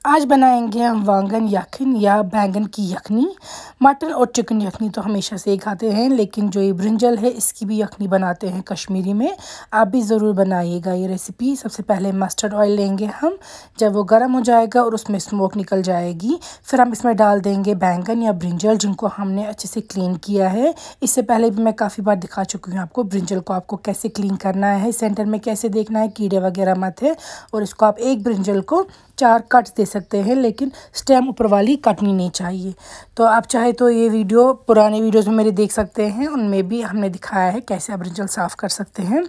आज बनाएंगे हम वांगन यखनी या बैंगन की यखनी। मटन और चिकन यखनी तो हमेशा से ही खाते हैं, लेकिन जो ये ब्रिंजल है इसकी भी यखनी बनाते हैं कश्मीरी में। आप भी ज़रूर बनाइएगा ये रेसिपी। सबसे पहले मस्टर्ड ऑयल लेंगे हम। जब वो गर्म हो जाएगा और उसमें स्मोक निकल जाएगी, फिर हम इसमें डाल देंगे बैंगन या ब्रिंजल, जिनको हमने अच्छे से क्लीन किया है। इससे पहले भी मैं काफ़ी बार दिखा चुकी हूँ आपको ब्रिंजल को आपको कैसे क्लीन करना है, सेंटर में कैसे देखना है, कीड़े वगैरह मत है। और इसको आप एक ब्रिंजल को 4 कट दे सकते हैं, लेकिन स्टेम ऊपर वाली कटनी नहीं चाहिए। तो आप चाहे तो ये वीडियो पुराने वीडियोस में मेरे देख सकते हैं, उनमें भी हमने दिखाया है कैसे आप ब्रिंजल साफ़ कर सकते हैं।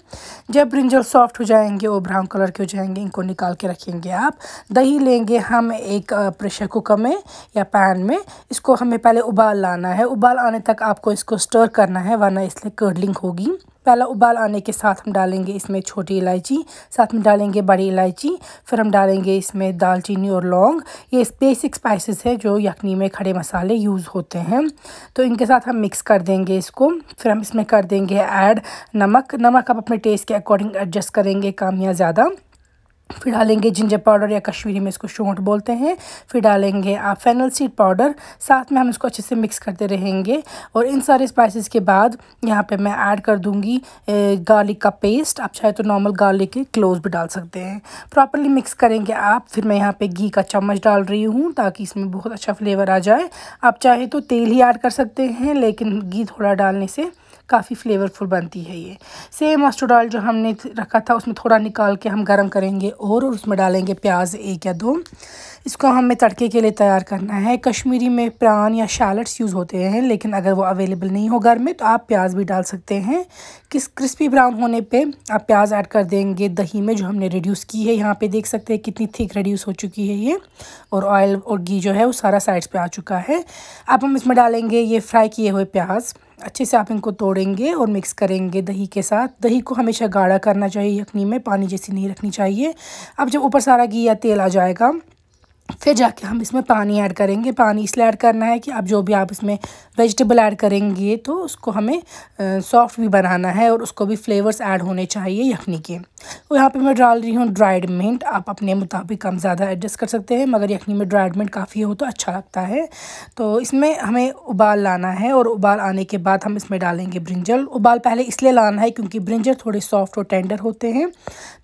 जब ब्रिंजल सॉफ्ट हो जाएंगे और ब्राउन कलर के हो जाएंगे, इनको निकाल के रखेंगे आप। दही लेंगे हम एक प्रेशर कुकर में या पैन में। इसको हमें पहले उबाल लाना है। उबाल आने तक आपको इसको स्टर करना है, वरना इसलिए कर्डलिंग होगी। पहला उबाल आने के साथ हम डालेंगे इसमें छोटी इलायची, साथ में डालेंगे बड़ी इलायची, फिर हम डालेंगे इसमें दालचीनी और लौंग। ये बेसिक स्पाइसेस है जो यखनी में खड़े मसाले यूज़ होते हैं। तो इनके साथ हम मिक्स कर देंगे इसको। फिर हम इसमें कर देंगे ऐड नमक। नमक आप अपने टेस्ट के अकॉर्डिंग एडजस्ट करेंगे, कम या ज़्यादा। फिर डालेंगे जिंजर पाउडर या कश्मीरी में इसको शौंठ बोलते हैं। फिर डालेंगे आप फेनल सीड पाउडर। साथ में हम इसको अच्छे से मिक्स करते रहेंगे। और इन सारे स्पाइसेस के बाद यहाँ पे मैं ऐड कर दूँगी गार्लिक का पेस्ट। आप चाहे तो नॉर्मल गार्लिक के क्लोव्स भी डाल सकते हैं। प्रॉपरली मिक्स करेंगे आप। फिर मैं यहाँ पे घी का चम्मच डाल रही हूँ ताकि इसमें बहुत अच्छा फ्लेवर आ जाए। आप चाहे तो तेल ही ऐड कर सकते हैं, लेकिन घी थोड़ा डालने से काफ़ी फ्लेवरफुल बनती है ये। सेम मस्टर्ड ऑयल जो हमने रखा था उसमें थोड़ा निकाल के हम गरम करेंगे और उसमें डालेंगे प्याज 1 या 2। इसको हमें तड़के के लिए तैयार करना है। कश्मीरी में प्रान या शैलट्स यूज़ होते हैं, लेकिन अगर वो अवेलेबल नहीं हो घर में तो आप प्याज भी डाल सकते हैं। क्रिस्पी ब्राउन होने पे आप प्याज ऐड कर देंगे दही में जो हमने रिड्यूस की है। यहाँ पे देख सकते हैं कितनी थिक रिड्यूस हो चुकी है ये। और ऑयल और घी जो है वो सारा साइड्स पे आ चुका है। अब हम इसमें डालेंगे ये फ्राई किए हुए प्याज। अच्छे से आप इनको तोड़ेंगे और मिक्स करेंगे दही के साथ। दही को हमेशा गाढ़ा करना चाहिए यखनी में, पानी जैसी नहीं रखनी चाहिए। अब जब ऊपर सारा घी या तेल आ जाएगा, फिर जाके हम इसमें पानी ऐड करेंगे। पानी इसलिए ऐड करना है कि अब जो भी आप इसमें वेजिटेबल ऐड करेंगे तो उसको हमें सॉफ्ट भी बनाना है और उसको भी फ्लेवर्स ऐड होने चाहिए यखनी के। तो यहाँ पे मैं डाल रही हूँ ड्राइड मिंट। आप अपने मुताबिक कम ज़्यादा एडजस्ट कर सकते हैं, मगर यखनी में ड्राइड मिंट काफ़ी हो तो अच्छा लगता है। तो इसमें हमें उबाल लाना है और उबाल आने के बाद हम इसमें डालेंगे ब्रिंजल। उबाल पहले इसलिए लाना है क्योंकि ब्रिंजल थोड़े सॉफ्ट और टेंडर होते हैं,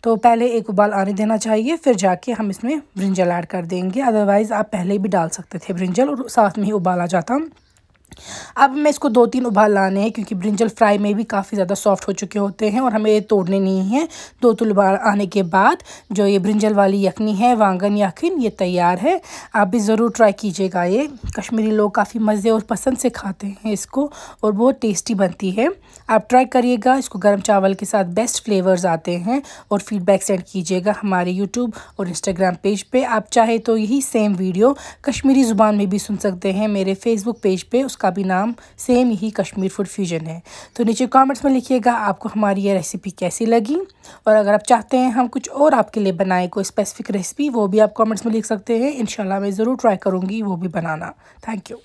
तो पहले एक उबाल आने देना चाहिए, फिर जाके हम इसमें ब्रिंजल ऐड कर देंगे। अदरवाइज़ आप पहले भी डाल सकते थे ब्रिंजल और साथ में ही उबाल आ जाता। अब मैं इसको 2-3 उबाल लाने हैं क्योंकि ब्रिंजल फ्राई में भी काफ़ी ज़्यादा सॉफ्ट हो चुके होते हैं और हमें ये तोड़ने नहीं हैं। 2-3 उबाल आने के बाद जो ये ब्रिंजल वाली यखनी है, वांगन यखनी, ये तैयार है। आप भी ज़रूर ट्राई कीजिएगा। ये कश्मीरी लोग काफ़ी मज़े और पसंद से खाते हैं इसको और बहुत टेस्टी बनती है। आप ट्राई करिएगा। इसको गर्म चावल के साथ बेस्ट फ्लेवर्स आते हैं। और फीडबैक सेंड कीजिएगा हमारे यूट्यूब और इंस्टाग्राम पेज पे। आप चाहे तो यही सेम वीडियो कश्मीरी ज़ुबान में भी सुन सकते हैं मेरे फेसबुक पेज पे। उसका भी नाम सेम यही कश्मीर फूड फ्यूजन है। तो नीचे कमेंट्स में लिखिएगा आपको हमारी ये रेसिपी कैसी लगी। और अगर आप चाहते हैं हम कुछ और आपके लिए बनाए कोई स्पेसिफिक रेसिपी, वो भी आप कमेंट्स में लिख सकते हैं। इंशाल्लाह मैं ज़रूर ट्राई करूँगी वो भी बनाना। Thank you.